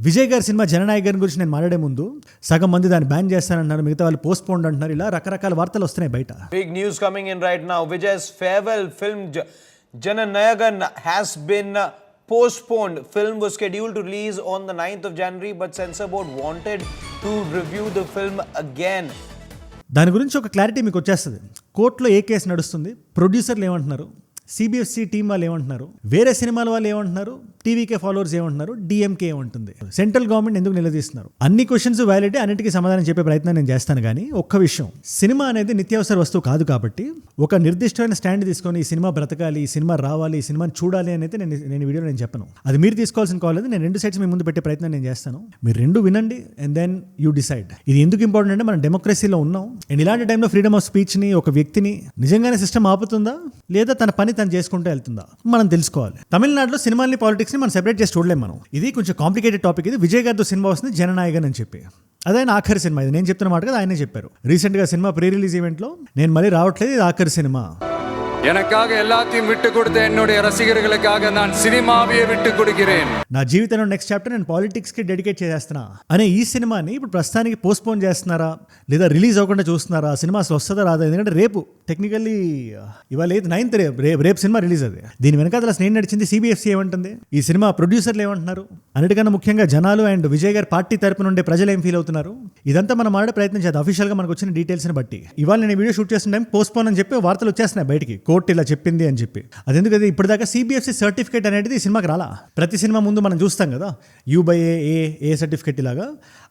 విజయ్ గారి సినిమా జననాయక్ గారి గురించి నేను మాట్లాడే ముందు సగం మంది దాన్ని బ్యాన్ చేస్తానంటున్నారు, మిగతా వాళ్ళు పోస్ట్ పోండ్ అంటున్నారు. ఇలా రకరకాల వార్తలు వస్తున్నాయి బయట. Big news coming in right now. Vijay's farewell film Jananayagan has been postponed. Film was scheduled to release on the 9th of January, but censor board wanted to review the film again. దాని గురించి ఒక clarity మీకు వచ్చేస్తుంది. కోర్టులో ఏ case నడుస్తుంది, ప్రొడ్యూసర్లు ఏమంటున్నారు, CBFC team వాళ్ళు ఏమంటున్నారు, వేరే సినిమాల వాళ్ళు ఏమంటున్నారు, టీవీకే ఫాలోవర్స్ ఏమంటున్నారు, డిఎంకే ఏమంటుంది, సెంట్రల్ గవర్నమెంట్ ఎందుకు నిలదీస్తున్నారు, అన్ని క్వశ్చన్స్ వ్యాలిటీ, అన్నిటికీ సమాధానం చెప్పే ప్రయత్నం నేను చేస్తాను. కానీ ఒక్క విషయం, సినిమా అనేది నిత్యావసర వస్తువు కాదు కాబట్టి ఒక నిర్దిష్టమైన స్టాండ్ తీసుకొని ఈ సినిమా బ్రతకాలి, ఈ సినిమా రావాలి, ఈ సినిమాని చూడాలి అనేది నేను వీడియోలో నేను చెప్పను. అది మీరు తీసుకోవాల్సిన కాల్ లేదు. నేను రెండు సైడ్స్ మీ ముందు పెట్టే ప్రయత్నం నేను చేస్తాను. మీరు రెండు వినండి అండ్ దెన్ యూ డిసైడ్. ఇది ఎందుకు ఇంపార్టెంట్ అంటే మనం డెమోక్రసీలో ఉన్నాం అండ్ ఇలాంటి టైంలో ఫ్రీడమ్ ఆఫ్ స్పీచ్ని, ఒక వ్యక్తిని నిజంగానే సిస్టమ్ ఆపుతుందా లేదా తన పని తను చేసుకుంటూ వెళ్తుందా మనం తెలుసుకోవాలి. తమిళనాడులో సినిమాని పాలిటిక్స్ ని మనం సెపరేట్ చేసి చూడలేం మనం. ఇది కొంచెం కాంప్లికేటెడ్ టాపిక్. ఇది విజయ్ గారితో సినిమా వస్తుంది జననాయకన్ అని చెప్పి. అదైనా ఆఖరి సినిమా. ఇది నేను చెప్తున్న మాట కదా, ఆయనే చెప్పారు రీసెంట్ గా సినిమా ప్రీ రిలీజ్ ఈవెంట్ లో. నేను మళ్ళీ రావట్లేదు, ఇది ఆఖరి సినిమా. எனக்காக எல்லாத்தையும் விட்டு கொடுத்த என்னுடைய ரசிகர்களுக்காக நான் சினிமாவையே விட்டு கொடுக்கிறேன். నా జీవితంలో నెక్స్ట్ చాప్టర్ నేను పాలిటిక్స్ కి డెడికేట్ చేసేస్తున్నా అనే ఈ సినిమాని ఇప్పుడు ప్రస్తుతానికి పోస్ట్ పోన్ చేస్తున్నారా లేదా రిలీజ్ అవ్వకుండా చూస్తున్నారా? సినిమా అసలు వస్తుందా రాదా? ఎందుకంటే రేపు టెక్నికల్లీ ఇవాళ 9th రేపు సినిమా రిలీజ్. అది దీని వెనకాల అసలు ఏం నడిచింది, సిబిఎఫ్సి ఏమంటుంది, ఈ సినిమా ప్రొడ్యూసర్లు ఏమంటున్నారు, అన్నిటికన్నా ముఖ్యంగా జనాలు అండ్ విజయ్ గారి పార్టీ తరపున ఉండే ప్రజలు ఏం ఫీల్ అవుతున్నారు, ఇదంతా మనం ఆడే ప్రయత్నం చేద్దాం. అఫీషియల్ గా మనకు వచ్చిన డీటెయిల్స్ ని బట్టి ఇవాళ నేను వీడియో షూట్ చేస్తున్న టైం పోస్ట్ పోన్ అని చెప్పి వార్తలు వచ్చేస్తున్నాయి బయటికి, కోర్టు ఇలా చెప్పింది అని చెప్పి. అది ఎందుకంటే ఇప్పటిదాకా సిబిఎఫ్సి సర్టిఫికేట్ అనేది ఈ సినిమాకి రాలా. ప్రతి సినిమా ముందు మనం చూస్తాం కదా U/A సర్టిఫికేట్ ఇలాగా.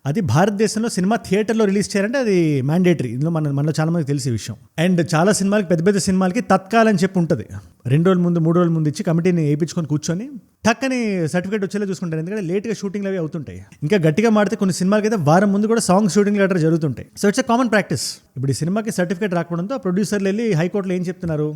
అది భారతదేశంలో సినిమా థియేటర్లో రిలీజ్ చేయాలంటే అది మ్యాండేటరీ. ఇందులో మనలో చాలా మందికి తెలిసే విషయం. అండ్ చాలా సినిమాలకి, పెద్ద పెద్ద సినిమాలకి తత్కాల్ అని చెప్పి ఉంటుంది. 2 రోజుల ముందు 3 రోజుల ముందు ఇచ్చి కమిటీని వేయించుకొని కూర్చొని టక్కని సర్టిఫికేట్ వచ్చేలా చూసుకుంటారు. ఎందుకంటే లేట్గా షూటింగ్లు అవి అవుతుంటాయి. ఇంకా గట్టిగా మాడితే కొన్ని సినిమాలకి అయితే వారం ముందు కూడా సాంగ్ షూటింగ్ గట్రా జరుగుతుంటాయి. So it's a common practice. ఇప్పుడు ఈ సినిమాకి సర్టిఫికేట్ రాకపోవడంతో ఆ ప్రొడ్యూసర్లు వెళ్ళి హైకోర్టులో ఏం చెప్తున్నారు,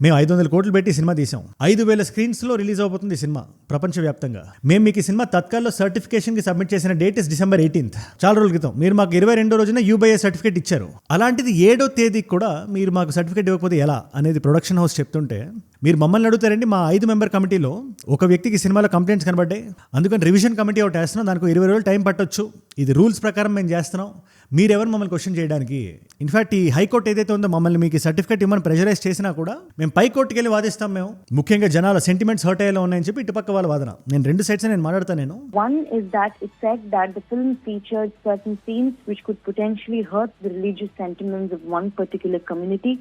మేము 500 కోట్లు పెట్టి సినిమా తీసాం, 5,000 స్క్రీన్స్లో రిలీజ్ అవబోతుంది ఈ సినిమా ప్రపంచవ్యాప్తంగా. మేము మీకు ఈ సినిమా తత్కాల్లో సర్టిఫికేషన్కి సబ్మిట్ చేసిన డేట్ ఇస్ December 18th, చాలా రోజుల క్రితం. మీరు మాకు 22వ రోజున U/A సర్టిఫికేట్ ఇచ్చారు. అలాంటిది 7వ తేదీకి కూడా మీరు మాకు సర్టిఫికేట్ ఇవ్వకపోతే ఎలా అనేది ప్రొడక్షన్ హౌస్ చెప్తుంటే మీరు మమ్మల్ని అడుగుతారండి. మా 5 మెంబర్ కమిటీలో ఒక వ్యక్తికి సినిమాలో కంప్లైంట్స్ కనబడ్డాయి, అందుకని రివిజన్ కమిటీ ఒకటి వేస్తున్నాం, దానికి 20 రోజులు టైం పట్టొచ్చు, ఇది రూల్స్ ప్రకారం మేము చేస్తున్నాం, మీరెవరు మమ్మల్ని క్వశ్చన్ చేయడానికి. ఇన్ఫాక్ట్ ఈ హైకోర్టు ఏదైతే ఉందో మమ్మల్ని మీకు సర్టిఫికేట్ ఇవ్వమని ప్రెజరైజ్ చేసినా కూడా మేము పై కోర్టుకి వెళ్ళి వాదిస్తాం. మేము ముఖ్యంగా జనాల సెంటిమెంట్స్ హర్ట్ అయ్యేలా ఉన్నాయని చెప్పి ఇటుపక్క వాళ్ళ వాదన. నేను రెండు సైడ్స్ నేను మాట్లాడతాను. నేను one is that it said that the film featured certain scenes which could potentially hurt the religious sentiments of one particular community.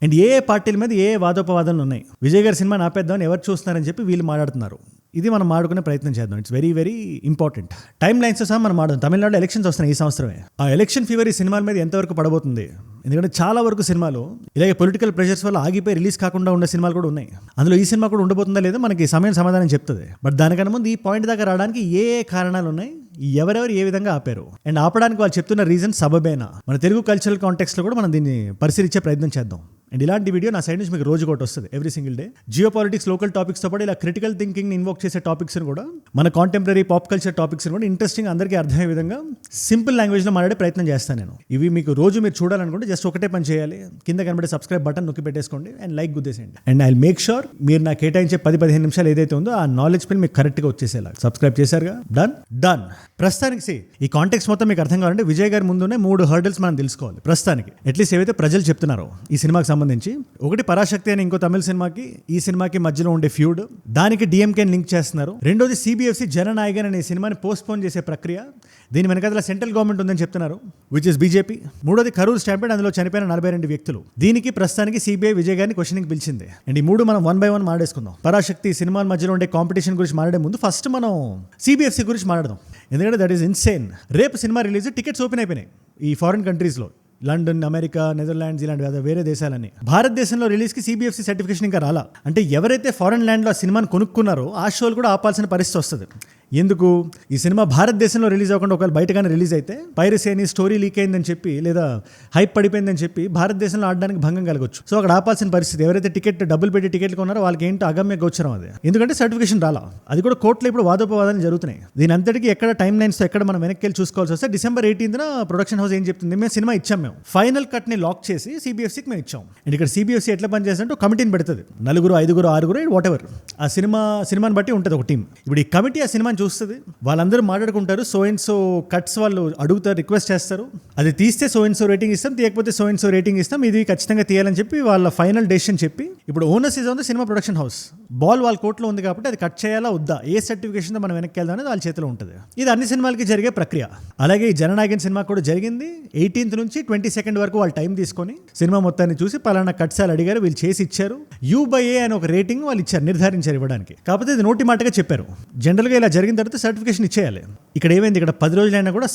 And ఏ పార్టీల మీద ఏ వాదోపవాదాలు ఉన్నాయి, విజయ్ గారి సినిమా నాపేద్దామని ఎవరు చూస్తున్నారని చెప్పి వీళ్ళు మాట్లాడుతున్నారు. ఇది మనం మాడుకునే ప్రయత్నం చేద్దాం. It's very very important. Time lines సహా మనం మాట్లాడదాం. తమిళనాడులో ఎలక్షన్స్ వస్తున్నాయి ఈ సంవత్సరమే. ఆ ఎలక్షన్ ఫీవర్ ఈ సినిమాల మీద ఎంతవరకు పడబోతుంది? ఎందుకంటే చాలా వరకు సినిమాలు ఇలాగే పొలిటికల్ ప్రెషర్స్ వల్ల ఆగిపోయి రిలీజ్ కాకుండా ఉన్న సినిమాలు కూడా ఉన్నాయి. అందులో ఈ సినిమా కూడా ఉండబోతుందా లేదా మనకి సమయం సమాధానం చెప్తుంది. బట్ దానికన్నా ముందు ఈ పాయింట్ దాకా రావడానికి ఏ కారణాలు ఉన్నాయి, ఎవరెవరు ఏ విధంగా ఆపారు, అండ్ ఆపడానికి వాళ్ళు చెప్తున్న రీజన్ సబబేనా, మన తెలుగు కల్చరల్ కాంటెక్స్ట్ లో కూడా మనం దీన్ని పరిశీలించే ప్రయత్నం చేద్దాం. అండ్ ఇలాంటి వీడియో నా సైడ్ నుంచి మీకు రోజు ఒకటి వస్తుంది, every single day. Geo politics, local టాపిక్స్తో పాటు ఇలా క్రిటికల్ థింకింగ్ ఇన్వోక్ చేసే టాపిక్స్ కూడా, మన కాంటెంపరీ పాప్ కల్చర్ టాపిక్స్ కూడా ఇంట్రెస్టింగ్, అందరికీ అర్థమయ్యే విధంగా సింపుల్ లాంగ్వేజ్లో మాట్లాడే ప్రయత్నం చేస్తాను నేను. ఇవి మీకు రోజు మీరు చూడాలనుకుంటే జస్ట్ ఒకటే పని చేయాలి, కింద కనబడే సబ్స్క్రైబ్ బటన్ నొక్కి పెట్టేసుకోండి అండ్ లైక్ గుద్దేసేయండి. అండ్ ఐ మేక్ షూర్ మీరు నాకు కేటాయించే 10-15 నిమిషాలు ఏదైతే ఉందో ఆ నాలెడ్జ్ పిన్ మీకు కరెక్ట్గా వచ్చేసేలా. Subscribe చేశారుగా, done. ప్రస్తుతానికి ఈ కాంటెక్స్ట్ మొత్తం మీకు అర్థం కావాలంటే విజయ్ గారి ముందునే 3 హర్డల్స్ మనం తెలుసుకోవాలి ప్రస్తుతానికి. అట్లీస్ట్ ఏవైతే ప్రజలు చెప్తున్నారో ఈ సినిమాకి సంబంధించి. ఒకటి పరాశక్తి అని ఇంకో తమిళ సినిమాకి ఈ సినిమాకి మధ్యలో ఉండే ఫ్యూడ్, దానికి డిఎంకేని లింక్ చేస్తున్నారు. రెండోది సిబిఎఫ్సి జననాయకన్ అనే సినిమాని పోస్ట్ పోన్ చేసే ప్రక్రియ, దీని వెనకాల సెంట్రల్ గవర్నమెంట్ ఉందని చెప్తున్నారు, విచ్ ఇస్ బీజేపీ. మూడోది కరూర్ స్టాంపేడ్, అందులో చనిపోయిన 42 వ్యక్తులు. దీనికి ప్రస్తుతానికి సిబిఐ విజయ్ గారిని క్వశ్చనింగ్ పిలిచింది. అండ్ ఈ 3 మనం 1 by 1 మాట్లాడేసుకుందాం. పరాశక్తి సినిమాల మధ్యలో ఉండే కాంపిటీషన్ గురించి మాట్లాడే ముందు ఫస్ట్ మనం సిబిఎఫ్సి గురించి మాట్లాడదాం. ఎందుకంటే దట్ ఈస్ ఇన్సేన్. రేపు సినిమా రిలీజ్, టికెట్స్ ఓపెన్ అయిపోయినాయి ఈ ఫారిన్ కంట్రీస్లో, లండన్, అమెరికా, నెదర్లాండ్స్ ఇలాంటి వేరే దేశాలని. భారతదేశంలో రిలీజ్కి సిబిఎఫ్సి సర్టిఫికేషన్ ఇంకా రాలా. అంటే ఎవరైతే ఫారెన్ ల్యాండ్లో ఆ సినిమాని కొనుక్కున్నారో ఆ షోలు కూడా ఆపాల్సిన పరిస్థితి వస్తుంది. ఎందుకు? ఈ సినిమా భారతదేశంలో రిలీజ్ అవ్వకుండా ఒకవేళ బయటగానే రిలీజ్ అయితే పైరసీ అని, స్టోరీ లీక్ అయిందని చెప్పి లేదా హైప్ పడిపోయిందని చెప్పి భారతదేశంలో ఆడడానికి భంగం కలగొచ్చు. సో అక్కడ ఆపాల్సిన పరిస్థితి. ఎవరైతే డబ్బులు పెట్టి టికెట్లు కొన్నారో వాళ్ళకి ఏంటో అగమ్య గోచరం అది. ఎందుకంటే సర్టిఫికేషన్ రాలా. అది కూడా కోర్టులో ఇప్పుడు వాదోపవాదాలు జరుగుతున్నాయి. దీని అంతటికి ఎక్కడ టైం లైన్స్ ఎక్కడ మనం వెనక్కి వెళ్ళి చూసుకోవాల్సి వస్తే December 18th ప్రొడక్షన్ హౌస్ ఏం చెప్తుంది, మేము సినిమా ఇచ్చాం, మేము ఫైనల్ కట్ ని లాక్ చేసి సిబిఎఫ్సికి మేము ఇచ్చాం. అండ్ ఇక్కడ సిబిఎఫ్సి ఎట్లా పనిచేస్తుంటే కమిటీని పెడుతుంది, 4, 5, 6 వాట్ ఎవర్, ఆ సినిమాని బట్టి ఉంటుంది ఒక టీం. ఇప్పుడు ఈ కమిటీ ఆ సినిమాని చూస్తుంది, వాళ్ళందరూ మాట్లాడుకుంటారు, సో అండ్ సో కట్స్ వాళ్ళు అడుగుతారు, రిక్వెస్ట్ చేస్తారు, అది తీస్తే సో అండ్ సో రేటింగ్ ఇస్తాం, తీయకపోతే సో అండ్ సో రేటింగ్ ఇస్తాం, ఇది ఖచ్చితంగా తీయాలని చెప్పి వాళ్ళ ఫైనల్ డెసిషన్ చెప్పి, ఇప్పుడు owners is on the cinema production house, ball వాళ్ళ కోర్టులో ఉంది కాబట్టి అది కట్ చేయాలా వద్దా, ఏ సర్టిఫికేషన్ మనం వెనక్కి వెళ్దాం అనేది వాళ్ళ చేతిలో ఉంటుంది. ఇది అన్ని సినిమాలకి జరిగే ప్రక్రియ. అలాగే ఈ జననాయకన్ సినిమా కూడా జరిగింది. 18th నుంచి 22nd వరకు వాళ్ళు టైం తీసుకొని సినిమా మొత్తాన్ని చూసి పలానా కట్స్ వాళ్ళు అడిగారు, వీళ్ళు చేసి ఇచ్చారు. U/A అని ఒక రేటింగ్ వాళ్ళు ఇచ్చారు, నిర్ధారించారు ఇవ్వడానికి. కాకపోతే ఇది నోటి మాటగా చెప్పారు. జనరల్గా ఇలా జరిగిన తర్వాత సర్టిఫికేషన్ ఇచ్చేయాలి. ఇక్కడ ఏమైంది, ఇక్కడ 10 రోజులైనా కూడా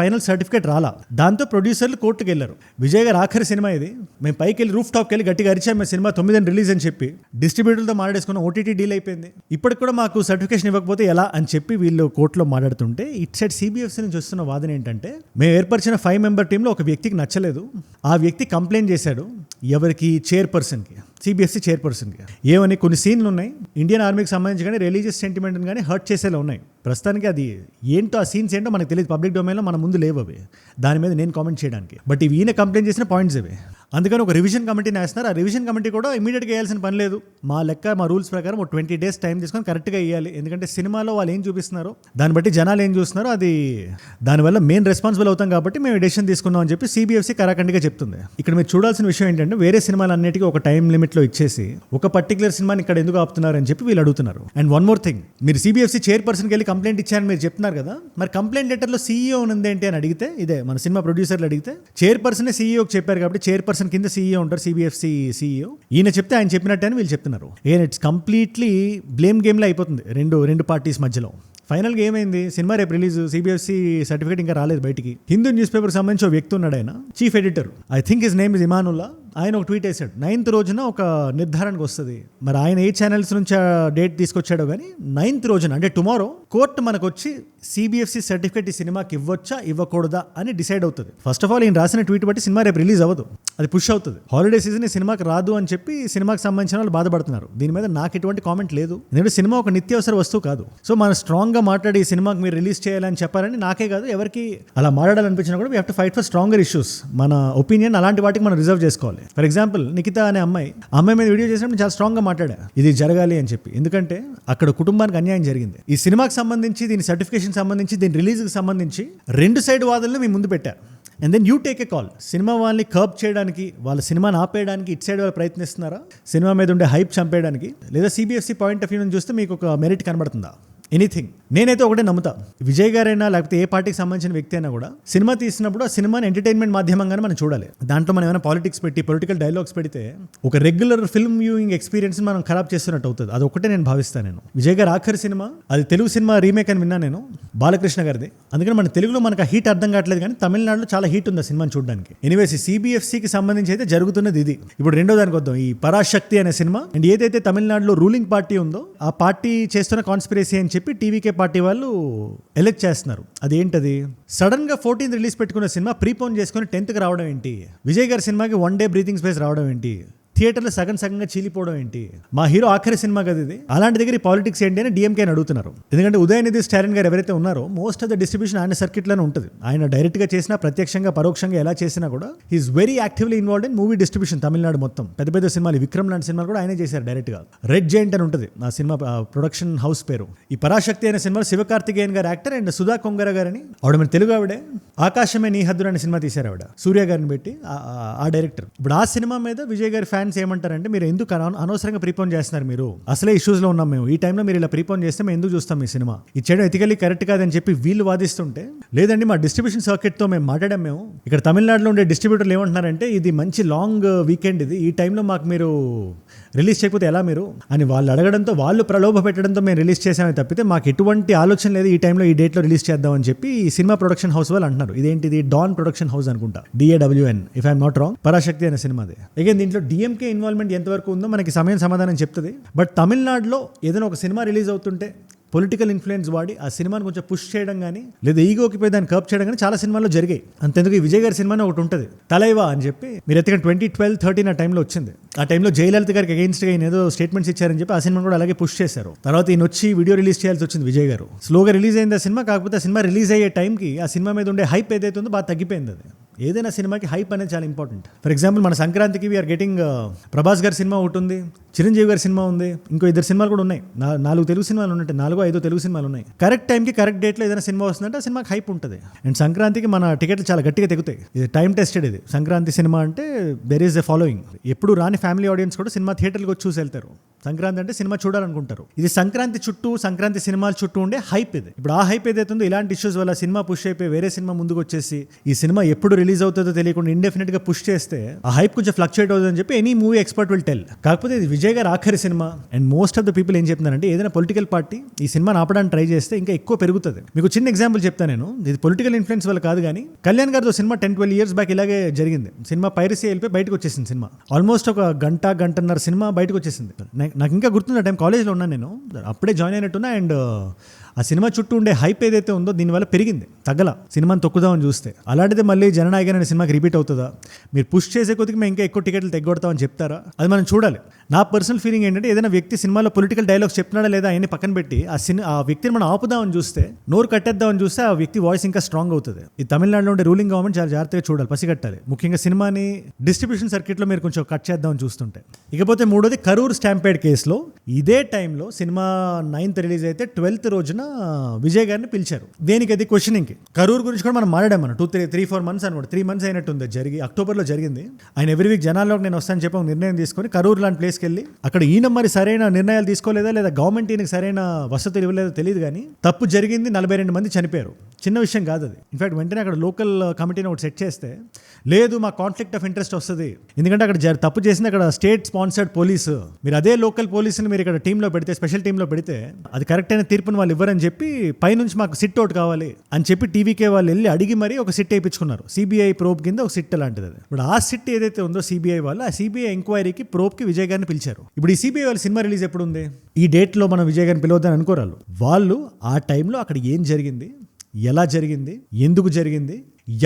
ఫైనల్ సర్టిఫికేట్ రాలా. దాంతో ప్రొడ్యూసర్లు కోర్టుకు వెళ్ళారు. విజయ్ గారు ఆఖరి సినిమా ఇది, మేము పైకి వెళ్ళి రూఫ్ టాప్కి వెళ్ళి గట్టిగా అరిచాం, మేము సినిమా 9 రిలీజ్ అని చెప్పి డిస్ట్రిబ్యూటర్లతో మాట్లాడేసుకున్న OTT డీల్ అయిపోయింది. ఇప్పటికి కూడా మాకు సర్టిఫికేషన్ ఇవ్వకపోతే ఎలా అని చెప్పి వీళ్ళు కోర్టులో మాట్లాడుతుంటే, ఇట్ సైడ్ సిబిఎఫ్సి నుంచి వస్తున్న వాదన ఏంటంటే, మేము ఏర్పరిచిన 5 మెంబర్ టీంలో ఒక వ్యక్తికి నచ్చలేదు, ఆ వ్యక్తి కంప్లైంట్ చేశాడు ఎవరికి, చైర్పర్సన్కి, సిబిఎఫ్సి చైర్పర్సన్కి. ఏమని కొన్ని సీన్లు ఉన్నాయి ఇండియన్ ఆర్మీకి సంబంధించి కానీ రిలీజియస్ సెంటిమెంట్ కానీ హర్ట్ చేసేలా ఉన్నాయి. ప్రస్తుతానికి అది ఏంటో ఆ సీన్స్ ఏంటో మనకు తెలియదు, పబ్లిక్ డొమైన్లో మన ముందు లేవు అవి, దాని మీద నేను కామెంట్ చేయడానికి. బట్ ఇవి ఈయన కంప్లైంట్ చేసిన పాయింట్స్ ఇవి. అందుకని ఒక రివిజన్ కమిటీని వేస్తున్నారు. ఆ రివిజన్ కమిటీ కూడా ఇమీడియట్గా వేయాల్సిన పని లేదు. మా రూల్స్ ప్రకారం ఒక 20 days టైం తీసుకొని కరెక్ట్గా వేయాలి. ఎందుకంటే సినిమాలో వాళ్ళు ఏం చూపిస్తున్నారో దాన్ని బట్టి జనాలు ఏం చూస్తున్నారో అది దానివల్ల మెయిన్ రెస్పాన్సిబుల్ అవుతాం కాబట్టి మేము డెసిషన్ తీసుకున్నాం అని చెప్పి సిబిఎఫ్సి కరాఖండిగా చెప్తుంది. ఇక్కడ మీరు చూడాల్సిన విషయం ఏంటంటే, వేరే సినిమాలన్నిటికీ ఒక టైం లిమిట్లో ఇచ్చేసి ఒక పర్టికులర్ సినిమాని ఇక్కడ ఎందుకు ఆపుతున్నారు అని చెప్పి వీళ్ళు అడుగుతున్నారు. అండ్ వన్ మోర్ థింగ్, మీరు సిబిఎఫ్సి చైర్పర్సన్కి వెళ్ళి కంప్లైంట్ ఇచ్చారని మీరు చెప్తున్నారు కదా, మరి కంప్లైంట్ లెటర్లో CEO ఉంది ఏంటి అని అడిగితే, ఇదే మన సినిమా ప్రొడ్యూసర్లు అడిగితే చైర్పర్సనే CEOకి చెప్పారు కాబట్టి చైర్పర్సన్ కింద CEO ఉంటారు, సిబిఎఫ్సి CEO. ఈయన చెప్తే ఆయన చెప్పినట్టే అని వీళ్ళు చెప్తున్నారు. ఇట్స్ కంప్లీట్లీ బ్లేమ్ గేమ్లో అయిపోతుంది రెండు పార్టీస్ మధ్యలో. ఫైనల్గా ఏమైంది, సినిమా రేపు రిలీజ్, సిబిఎఫ్సి సర్టిఫికేట్ ఇంకా రాలేదు బయటికి. హిందూ న్యూస్ పేపర్కి సంబంధించి ఒక వ్యక్తి ఉన్నాడు, ఆయన chief editor, I think his name is Imanullah. ఆయన ఒక ట్వీట్ వేసాడు, 9th రోజున ఒక నిర్ధారణకు వస్తుంది. మరి ఆయన ఏ ఛానల్స్ నుంచి డేట్ తీసుకొచ్చాడో కానీ 9th రోజున అంటే టుమారో కోర్టు మనకు వచ్చి సిబిఎఫ్సి సర్టిఫికేట్ ఈ సినిమాకి ఇవ్వచ్చా ఇవ్వకూడదా అని డిసైడ్ అవుతుంది. ఫస్ట్ ఆఫ్ ఆల్ ఈయన రాసిన ట్వీట్ బట్టి సినిమా రేపు రిలీజ్ అవ్వదు, అది పుష్ అవుతుంది. హాలిడే సీజన్ ఈ సినిమాకి రాదు అని చెప్పి సినిమాకి సంబంధించిన వాళ్ళు బాధపడుతున్నారు. దీని మీద నాకు ఎటువంటి కామెంట్ లేదు, ఎందుకంటే సినిమా ఒక నిత్యావసర వస్తువు కాదు. సో మనం స్ట్రాంగ్గా మాట్లాడి ఈ సినిమాకి మీరు రిలీజ్ చేయాలని చెప్పారని నాకే కాదు, ఎవరికి అలా మాట్లాడాలనిపించినా కూడా we have to fight for stronger issues. మన ఒపీనియన్ అలాంటి వాటికి మనం రిజర్వ్ చేసుకోవాలి. ఫర్ ఎగ్జాంపుల్ నిఖిత అనే అమ్మాయి మీద వీడియో చేసినప్పుడు చాలా స్ట్రాంగ్గా మాట్లాడా ఇది జరగాలి అని చెప్పి, ఎందుకంటే అక్కడ కుటుంబానికి అన్యాయం జరిగింది. ఈ సినిమాకి సంబంధించి, దీని సర్టిఫికేషన్ సంబంధించి, దీని రిలీజ్కి సంబంధించి 2 సైడ్ వాదనలు మీ ముందు పెట్టా. And then you take a call. Cinema వాళ్ళని కర్బ్ చేయడానికి, వాళ్ళ సినిమాని ఆపేయడానికి ఇటు సైడ్ వాళ్ళు ప్రయత్నిస్తున్నారా, సినిమా మీద ఉండే హైప్ చంపేయడానికి, లేదా సిబిఎఫ్సి పాయింట్ ఆఫ్ వ్యూ నుంచి చూస్తే మీకు ఒక మెరిట్ కనబడుతుందా? ఎనీథింగ్. నేనైతే ఒకటే నమ్ముతా, విజయ్ గారైనా లేకపోతే ఏ పార్టీకి సంబంధించిన వ్యక్తి అయినా కూడా సినిమా తీసినప్పుడు ఆ సినిమాని ఎంటర్టైన్మెంట్ మాధ్యమంగానే మనం చూడాలి. దాంట్లో మనం ఏమైనా పాలిటిక్స్ పెట్టి, పొలిటికల్ డైలాగ్స్ పెడితే ఒక రెగ్యులర్ ఫిల్మ్ వ్యూయింగ్ ఎక్స్పీరియన్స్ మనం ఖరాబ్ చేస్తున్నట్టు అవుతుంది. అది ఒకటే నేను భావిస్తాను. నేను విజయ్ గారు ఆఖరి సినిమా, అది తెలుగు సినిమా రీమేక్ అని విన్నా నేను, బాలకృష్ణ గారిది. అందుకని మన తెలుగులో మనకు ఆ హీట్ అర్థం కావట్లేదు, కానీ తమిళనాడులో చాలా హీట్ ఉంది ఆ సినిమాని చూడడానికి. ఎనీవేస్, సిబిఎఫ్సికి సంబంధించి అయితే జరుగుతున్నది ఇది. ఇప్పుడు రెండో దానికి వద్దాం, ఈ పరాశక్తి అనే సినిమా. అండ్ ఏదైతే తమిళనాడులో రూలింగ్ పార్టీ ఉందో ఆ పార్టీ చేస్తున్న కాన్స్పిరసీ అని చెప్పి టీవీకే పార్టీ వాళ్ళు ఎలెక్ట్ చేస్తున్నారు. అదేంటది, సడన్ గా 14th రిలీజ్ పెట్టుకున్న సినిమా ప్రీపోన్ చేసుకుని 10th రావడం ఏంటి, విజయ్ గారి సినిమాకి 1 day బ్రీతింగ్ స్పేస్ రావడం ఏంటి, థియేటర్లో సగంగా చీలిపోవడం ఏంటి, మా హీరో ఆఖరి సినిమా కదా ఇది, అలాంటి దగ్గర పాలిటిక్స్ ఏంటి అని DMK అని అడుగుతున్నారు. ఎందుకంటే ఉదయనిధి స్టాలిన్ గారు ఎవరైతే ఉన్నారో మోస్ట్ ఆఫ్ ద డిస్ట్రిబ్యూషన్ ఆయన సర్కిట్లోనే ఉంటుంది. ఆయన డైరెక్ట్గా చేసినా, ప్రత్యక్షంగా పరోక్షంగా ఎలా చేసినా కూడా he's very actively involved in movie distribution. Tamil Nadu మొత్తం పెద్ద పెద్ద సినిమాలు, విక్రమ్ లాంటి సినిమాలు కూడా ఆయనే చేశారు డైరెక్ట్గా. రెడ్ జైంట్ అని ఉంటుంది ఆ సినిమా ప్రొడక్షన్ హౌస్ పేరు. ఈ పరాశక్తి అనే సినిమాలో శివకార్తికేయన్ గారు యాక్టర్, అండ్ సుధా కొంగర గారని ఆవిడ మన తెలుగు ఆవిడే, ఆకాశమే నీ హద్దులు అనే సినిమా తీశారు ఆవిడ, సూర్య గారిని పెట్టి ఆ డైరెక్టర్. ఇప్పుడు ఆ సినిమా మీద విజయ్ గారి ఫ్యాన్స్ ఏమంటారంటే, మీరు ఎందుకు అనవసరంగా ప్రీపోన్ చేస్తున్నారు, మీరు అసలే ఇష్యూస్లో ఉన్నాం మేము, ఈ టైంలో మీరు ఇలా ప్రీపోన్ చేస్తే మేము ఎందుకు చూస్తాం మీ సినిమా, ఇచ్చేయడం ఎథికల్లీ కరెక్ట్ కాదని చెప్పి వీళ్ళు వాదిస్తుంటే, లేదండి మా డిస్ట్రిబ్యూషన్ సర్కిట్తో మేము మాట్లాడాం, మేము ఇక్కడ తమిళనాడులో ఉండే డిస్ట్రిబ్యూటర్లు ఏమంటున్నారంటే, ఇది మంచి లాంగ్ వీకెండ్, ఇది ఈ టైంలో మాకు మీరు రిలీజ్ చేయకపోతే ఎలా మీరు అని వాళ్ళు అడగడంతో, వాళ్ళు ప్రలోభ పెట్టడంతో మేము రిలీజ్ చేసామని తప్పితే మాకు ఎటువంటి ఆలోచన లేదు ఈ టైంలో ఈ డేట్లో రిలీజ్ చేద్దామని చెప్పి ఈ సినిమా ప్రొడక్షన్ హౌస్ వాళ్ళు అంటున్నారు. ఇదేంటిది, డాన్ ప్రొడక్షన్ హౌస్ అనుకుంటా, DAWN if I'm not wrong, Parashakti అనే సినిమాదే. అగైన్ దీంట్లో DMK ఇన్వాల్వ్మెంట్ ఎంతవరకు ఉందో మనకి సమయం సమాధానం చెప్తుంది. బట్ తమిళనాడులో ఏదైనా ఒక సినిమా రిలీజ్ అవుతుంటే పొలిటికల్ ఇన్ఫ్లుయెన్స్ వాడి ఆ సినిమాని కొంచెం పుష్ చేయడం కానీ, లేదా ఈగోకి పోయి దాన్ని కర్బ్ చేయడం కానీ చాలా సినిమాల్లో జరిగాయి. అంతెందుకు ఈ విజయ్ గారి సినిమానే ఒకటి ఉంటుంది, తలైవా అని చెప్పి, మీరు ఎత్తుగా 2012-13 ఆ టైంలో వచ్చింది. ఆ టైంలో జయలలిత గారికి అగెయిన్స్ట్గా ఈయన ఏదో స్టేట్మెంట్స్ ఇచ్చారని చెప్పి ఆ సినిమా కూడా అలాగే పుష్ చేశారు. తర్వాత ఈయన వచ్చి వీడియో రిలీజ్ చేయాల్సి వచ్చింది విజయ్ గారు. స్లోగా రిలీజ్ అయింది ఆ సినిమా. కాకపోతే ఆ సినిమా రిలీజ్ అయ్యే టైంకి ఆ సినిమా మీద ఉండే హైప్ ఏదైతే ఉందో బాగా తగ్గిపోయింది. అది ఏదైనా సినిమాకి హైప్ అనేది చాలా ఇంపార్టెంట్. ఫర్ ఎగ్జాంపుల్ మన సంక్రాంతికి వీఆర్ గెటింగ్ ప్రభాస్ గారి సినిమా ఒకటి ఉంది, చిరంజీవి గారి సినిమా ఉంది, ఇంకో 2 సినిమాలు కూడా ఉన్నాయి. 4 తెలుగు సినిమాలు ఉన్నట్టు 4-5 తెలుగు సినిమాలు ఉన్నాయి. కరెక్ట్ టైంకి కరెక్ట్ డేట్లో ఏదైనా సినిమా వస్తుందంటే ఆ సినిమాకి హైప్ ఉంటుంది. అండ్ సంక్రాంతికి మన టికెట్లు చాలా గట్టిగా తెగుతాయి. ఇది టైం టెస్టెడ్. ఇది సంక్రాంతి సినిమా అంటే దెర్ ఈస్ ఎ ఫాలోయింగ్. ఎప్పుడు రాని ఫ్యామిలీ ఆడియన్స్ కూడా సినిమా థియేటర్కి వచ్చి చూసి వెళ్తారు. సంక్రాంతి అంటే సినిమా చూడాలనుకుంటారు. ఇది సంక్రాంతి చుట్టూ, సంక్రాంతి సినిమాల చుట్టూ ఉండే హైప్ ఇది. ఇప్పుడు ఆ హైప్ ఏదైతే ఉందో ఇలాంటి ఇష్యూస్ వల్ల సినిమా పుష్ అయిపోయి వేరే సినిమా ముందుకు వచ్చేసి ఈ సినిమా ఎప్పుడు రిలీజ్ అవుతుందో తెలియకుండా ఇండెఫినెట్ గా పుష్ చేస్తే ఆ హైప్ కొంచెం ఫ్లక్చుయేట్ అవుతుందని చెప్పి any movie expert will tell. కాకపోతే ఇది విజయ్ గారి ఆఖరి cinema and most of the people ఏం చెప్తున్నారంటే ఏదైనా పొలిటికల్ పార్టీ ఈ సినిమాని ఆపడానికి ట్రై చేస్తే ఇంకా ఎక్కువ పెరుగుతుంది. మీకు చిన్న ఎగ్జాంపుల్ చెప్తాను నేను. ఇది పొలిటికల్ ఇన్ఫ్లుయెన్స్ వల్ల కాదు కానీ కళ్యాణ్ గారితో సినిమా 10-12 years బ్యాక్ ఇలాగే జరిగింది. సినిమా పైరసీ వెళ్ళిపోయి బయటకు వచ్చేసింది. సినిమా ఆల్మోస్ట్ ఒక గంటన్నర సినిమా బయటకు వచ్చేసింది. నాకు ఇంకా గుర్తుంది, ఆ టైం కాలేజ్లో ఉన్నాను నేను, అప్పుడే జాయిన్ అయినట్టున్నా. అండ్ ఆ సినిమా చుట్టూ ఉండే హైప్ ఏదైతే ఉందో దీనివల్ల పెరిగింది, తగ్గల. సినిమాని తొక్కుదామని చూస్తే. అలాంటిది మళ్ళీ జననాయకన్ అనే సినిమాకి రిపీట్ అవుతుందా? మీరు పుష్ చేసే కొద్దికి మేము ఇంకా ఎక్కువ టికెట్లు తెగ్గొడతామని చెప్తారా? అది మనం చూడాలి. నా పర్సనల్ ఫీలింగ్ ఏంటంటే ఏదైనా వ్యక్తి సినిమాలో పొలిటికల్ డైలాగ్స్ చెప్తున్నాడా లేదా అవన్నీ పక్కన పెట్టి ఆ వ్యక్తిని మనం ఆపుదామని చూస్తే, నోరు కట్టేద్దామని చూస్తే ఆ వ్యక్తి వాయిస్ ఇంకా స్ట్రాంగ్ అవుతుంది. ఈ తమిళనాడులో ఉండే రూలింగ్ గవర్నమెంట్ చాలా జాగ్రత్తగా చూడాలి, పసిగట్టాలి. ముఖ్యంగా సినిమాని డిస్ట్రిబ్యూషన్ సర్క్యూట్లో మీరు కొంచెం కట్ చేద్దామని చూస్తుంటే. ఇకపోతే మూడోది కరూర్ స్టాంపేడ్ కేసులో ఇదే టైంలో సినిమా 9th రిలీజ్ అయితే 12th రోజున విజయ్ గారిని పిలిచారు. దేనికి? అది క్వశ్చనింగ్కి. కరూర్ గురించి కూడా మనం మాట్లాడాం. మనం 3-4 months అనమాట, 3 months అయినట్టుంది జరిగి. అక్టోబర్లో జరిగింది. ఆయన ఎవ్రీ వీక్ జనాల్లోకి నేను వస్తాను చెప్పి నిర్ణయం తీసుకొని కరూర్ లాంటి ప్లేస్కి వెళ్ళి అక్కడ ఈయన మరి సరైన నిర్ణయాలు తీసుకోలేదా లేదా గవర్నమెంట్ ఈయనకి సరైన వసతులు ఇవ్వలేదో తెలియదు కానీ తప్పు జరిగింది. 42 మంది చనిపోయారు. చిన్న విషయం కాదు అది. ఇన్ఫాక్ట్ వెంటనే అక్కడ లోకల్ కమిటీని ఒకటి సెట్ చేస్తే, లేదు మా కాన్ఫ్లిక్ట్ ఆఫ్ ఇంట్రెస్ట్ వస్తుంది, ఎందుకంటే అక్కడ తప్పు చేసింది అక్కడ స్టేట్ స్పాన్సర్డ్ పోలీసు, మీరు అదే లోకల్ పోలీసుని మీరు ఇక్కడ టీంలో పెడితే, స్పెషల్ టీంలో పెడితే అది కరెక్ట్ అయిన తీర్పుని వాళ్ళు ఇవ్వరని చెప్పి పైనుంచి మాకు సిట్ అవుట్ కావాలి అని చెప్పి టీవీకే వాళ్ళు వెళ్ళి అడిగి మరీ ఒక సిట్ వేయించుకున్నారు. సిబిఐ ప్రోబ్ కింద ఒక సిట్ లాంటిది అది. ఇప్పుడు ఆ సిట్ ఏదైతే ఉందో సిబిఐ వాళ్ళు, ఆ సిబిఐ ఎంక్వైరీకి ప్రోబ్కి విజయ్ గారిని పిలిచారు. ఇప్పుడు ఈ సిబిఐ వాళ్ళ సినిమా రిలీజ్ ఎప్పుడు ఉంది? ఈ డేట్లో మనం విజయ్ గారిని పిలవద్దని అనుకోరాళ్ళు. వాళ్ళు ఆ టైంలో అక్కడ ఏం జరిగింది, ఎలా జరిగింది, ఎందుకు జరిగింది,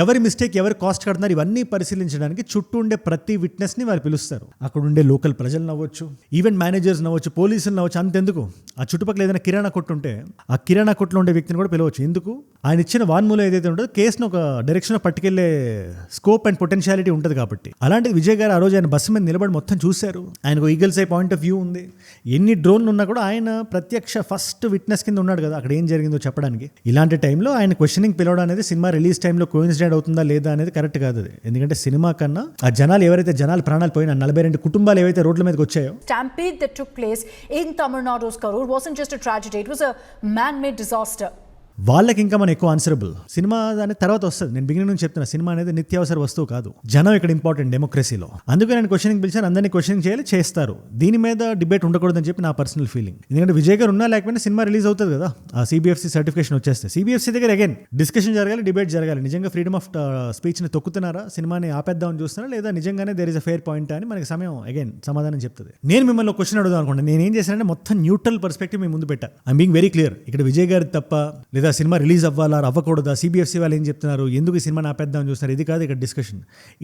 ఎవరి మిస్టేక్, ఎవరు కాస్ట్ కడుతున్నారు, ఇవన్నీ పరిశీలించడానికి చుట్టూ ఉండే ప్రతి విట్నెస్ని వారు పిలుస్తారు. అక్కడ ఉండే లోకల్ ప్రజలు నవ్వచ్చు, ఈవెంట్ మేనేజర్స్ నవ్వచ్చు, పోలీసులు నవ్వచ్చు. అంతెందుకు, ఆ చుట్టుపక్కల ఏదైనా కిరాణా కొట్టు ఉంటే ఆ కిరాణా కొట్టులో ఉండే వ్యక్తిని కూడా పిలవచ్చు. ఎందుకు? ఆయన ఇచ్చిన వాన్మూలం ఏదైతే ఉంటుందో కేసును ఒక డైరెక్షన్లో పట్టుకెళ్లే స్కోప్ అండ్ పొటెన్షియాలిటీ ఉంటుంది కాబట్టి. అలాంటిది విజయ్ గారు ఆ రోజు ఆయన బస్సు మీద నిలబడి మొత్తం చూశారు. ఆయనకు eagles I point of view ఉంది. ఎన్ని డ్రోన్లు ఉన్నా కూడా ఆయన ప్రత్యక్ష ఫస్ట్ విట్నెస్ కింద ఉన్నాడు కదా అక్కడ ఏం జరిగిందో చెప్పడానికి. ఇలాంటి టైంలో ఆయన క్వశ్చనింగ్ పిలవడం అనేది సినిమా రిలీజ్ టైంలో కోయిన్సిడెంట్ అవుతుందా లేదా అనేది కరెక్ట్ కాదు అది. ఎందుకంటే సినిమా కన్నా ఆ జనాలు ఎవరైతే ప్రాణాలు పోయినా 42 కుటుంబాలు ఏవైతే రోడ్ల మీదకి వచ్చాయో. Stampede that took place in Tamil Nadu's Karur wasn't just a tragedy, it was a man-made disaster. వాళ్ళకి ఇంకా మనం ఎక్కువ ఆన్సరబుల్. సినిమా దాని తర్వాత వస్తుంది. నేను బిగినింగ్ నుంచి చెప్తున్నా, సినిమా అనేది నిత్యావసర వస్తువు కాదు. జనం ఇక్కడ ఇంపార్టెంట్ డెమోక్రసీలో. అందుకే నేను క్వశ్చనింగ్ పిలిచాను, అందరినీ క్వశ్చనింగ్ చేయాలి, చేస్తారు. దీని మీద డిబేట్ ఉండకూడదని చెప్పి నా పర్సనల్ ఫీలింగ్. ఎందుకంటే విజయ్ గారు ఉన్నా లేకపోయినా సినిమా రిలీజ్ అవుతుంది కదా, ఆ సిబిఎఫ్సి సర్టిఫికేషన్ వచ్చేస్తే. సిబిఎఫ్సి దగ్గర అగైన్ డిస్కషన్ జరగాలి, డిబేట్ జరగాలి. నిజంగా ఫ్రీడమ్ ఆఫ్ స్పీచ్ని తొక్కుతున్నారా, సినిమాని ఆపేద్దామని చూస్తున్నారా, లేదా నిజంగానే there is a fair point అని మనకి సమయం అగైన్ సమాధానం చెప్తుంది. నేను మిమ్మల్ని క్వశ్చన్ అడుగుదాం అనుకోండి. నేను ఏం చేశానంటే మొత్తం న్యూట్రల్ పర్స్పెక్టివ్ మీ ముందు పెట్టా. I'm being very clear. ఇక్కడ విజయ్ గారి తప్ప, లేదా సినిమా రిలీజ్ అవ్వాలి అవ్వకూడదా, సిబిఎఫ్సి వాళ్ళు ఏం చెప్తున్నారు, ఎందుకు ఈ సినిమాని ఆపేద్దామని చూస్తున్నారు, ఇది కాదు ఇక్కడ డిస్కషన్.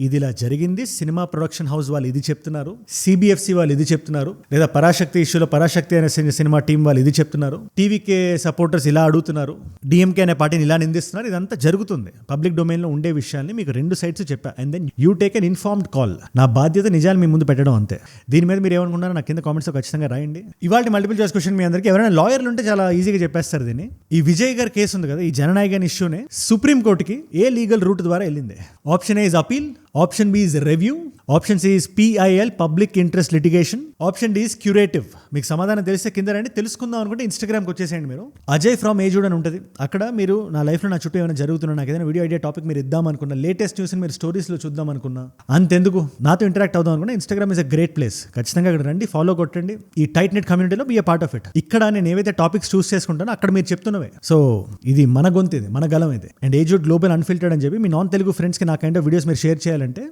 ఇది ఇలా జరిగింది, సినిమా ప్రొడక్షన్ హౌస్ వాళ్ళు ఇది చెప్తున్నారు, సిబిఎఫ్సి వాళ్ళు ఇది చెప్తున్నారు, లేదా పరాశక్తి ఇష్యూలో పరాశక్తి అనే సినిమా టీం వాళ్ళు ఇది చెప్తున్నారు, టీవీకే సపోర్టర్స్ ఇలా అడుగుతున్నారు, డిఎంకే అనే పార్టీని ఇలా నిందిస్తున్నారు. ఇదంతా జరుగుతుంది. పబ్లిక్ డొమైన్లో ఉండే విషయాన్ని మీకు 2 sides చెప్పా. And then you take an informed call. నా బాధ్యత నిజాలు మీ ముందు పెట్టడం అంతే. దీని మీద మీరు ఏమనుకున్నారో నాకు కింద కామెంట్స్లో ఖచ్చితంగా రాయండి. ఇవాళ మల్టిపుల్ చాయిస్ క్వశ్చన్ మీ అందరికీ. ఎవరైనా లాయర్లు ఉంటే చాలా ఈజీగా చెప్పేస్తారు దీన్ని. ఈ విజయ్ గారి కేసు ఉంది కదా, ఈ జననాయకన్ ఇష్యూనే సుప్రీం కోర్టుకి ఏ లీగల్ రూట్ ద్వారా వెళ్ళింది? Option A is appeal, option B is review, option C is PIL public interest litigation, option D is curative. మీకు సమాధానం తెలిస్తే కింద రండి. తెలుసుకుందాం అనుకుంటే ఇన్స్టాగ్రామ్కి వచ్చేసేయండి. మీరు అజయ్ ఫ్రమ్ ఏజూడ్ అని ఉంటుంది. అక్కడ మీరు నా లైఫ్లో నా చుట్టూ ఏమైనా జరుగుతున్నా, నాకు ఏదైనా వీడియో ఐడియా టాపిక్ మీరు ఇద్దాం అనుకున్నా, లేటెస్ట్ న్యూస్ని మీరు స్టోరీస్లో చూద్దాం అనుకున్నా, అంతెందుకు నాతో ఇంటరాక్ట్ అవుదాం అనుకున్నా, Instagram is a great place. ఖచ్చితంగా అక్కడ రండి, ఫాలో కొట్టండి. ఈ టైట్ నెట్ కమ్యూనిటీలో B a part of it. ఇక్కడ నేను ఏవైతే టాపిక్స్ చూస్ చేసుకుంటానో అక్కడ మీరు చెప్తున్నవే. సో ఇది మన గొంతు, ఇది మన గలం ఇది. అండ్ ఏజూడ్ గ్లోబల్ అన్ఫిల్టర్డ్ అని చెప్పి మీ నాన్ తెలుగు ఫ్రెండ్స్కి నా కైండ్ ఆఫ్ వీడియోస్ మీరు షేర్ చేయాలంటే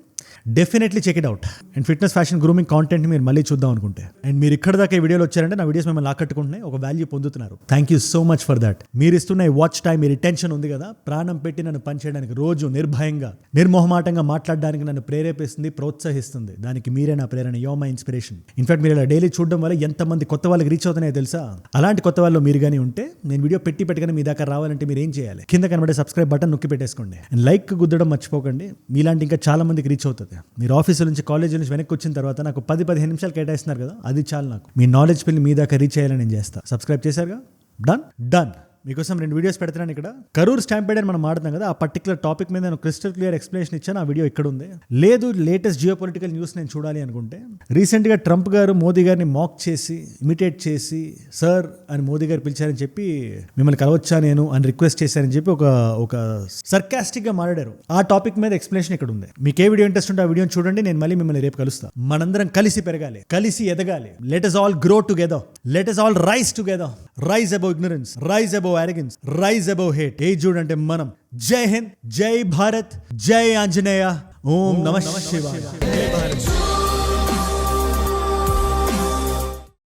definitely check it out. And fitness fashion grooming content మీరు మళ్ళీ చూద్దాం అనుకుంటే, అండ్ మీరు ఇక్కడ దాకా ఈ వీడియోలో వచ్చారంటే నా వీడియోస్ మిమ్మల్ని ఆకట్టుకుంటున్నాయి, ఒక వాల్యూ పొందుతున్నారు. Thank you so much for that. మీరు ఇస్తున్న ఈ వాచ్ టైం, మీ రిటెన్షన్ ఉంది కదా, ప్రాణం పెట్టి నన్ను పనిచేయడానికి, రోజు నిర్భయంగా నిర్మోహమాటంగా మాట్లాడడానికి నన్ను ప్రేరేపిస్తుంది, ప్రోత్సహిస్తుంది. దానికి మీరే నా ప్రేరణ. Yo my inspiration. ఇన్ఫాక్ట్ మీరు ఇలా డైలీ చూడడం వల్ల ఎంతమంది కొత్త వాళ్ళకి రీచ్ అవుతున్నాయో తెలుసా? అలాంటి కొత్త వాళ్ళు మీరు కానీ ఉంటే, నేను వీడియో పెట్టగానే మీ దాకా రావాలంటే మీరు ఏం చేయాలి? కింద కనబడే సబ్స్క్రైబ్ బటన్ నొక్కి పెట్టేసుకోండి. అండ్ లైక్ గుద్దడం మర్చిపోకండి. మీలాంటి ఇంకా చాలా మందికి రీచ్ అవుతుంది. మీరు ఆఫీసు నుంచి, కాలేజీ నుంచి వెనక్కి వచ్చిన తర్వాత నాకు 10-15 నిమిషాలు కేటాయిస్తున్నారు కదా, అది చాలు నాకు. మీ నాలెడ్జ్ పిల్లి మీ దాకా రీచ్ అయ్యాలని నేను చేస్తా. సబ్స్క్రైబ్ చేశారుగా? డన్. మీకోసం 2 వీడియోస్ పెడుతున్నాను ఇక్కడ. కరూర్ స్టాంపేడ్ అని మనం మాట్లాడుతాం కదా, ఆ పర్టికులర్ టాపిక్ మీద నేను క్రిస్టల్ క్లియర్ ఎక్స్ప్లెనేషన్ ఇచ్చాను. ఆ వీడియో ఇక్కడ ఉంది. లేదు లేటెస్ట్ జియో పొలిటికల్ న్యూస్ నేను చూడాలి అనుకుంటే, రీసెంట్గా ట్రంప్ గారు మోదీ గారిని మాక్ చేసి, ఇమిటేట్ చేసి, సార్ అని మోదీ గారు పిలిచారని చెప్పి, మిమ్మల్ని కలవచ్చా నేను అని రిక్వెస్ట్ చేశారని చెప్పి ఒక సర్కాస్టిక్గా మాట్లాడారు. ఆ టాపిక్ మీద ఎక్స్ప్లెనేషన్ ఇక్కడ ఉంది. మీకు ఏ వీడియో ఇంట్రెస్ట్ ఉంటే ఆ వీడియోని చూడండి. నేను మళ్ళీ మిమ్మల్ని రేపు కలుస్తాను. మనందరం కలిసి పెరగాలి, కలిసి ఎదగాలి. Let us all grow together. Let us all rise together. Rise above ignorance. Rise above arrogance. Rise above hate. ఏ చూడంటే మనం. జై హింద్, జై భారత్, జై ఆంజనేయ, ఓం నమః శివాయ.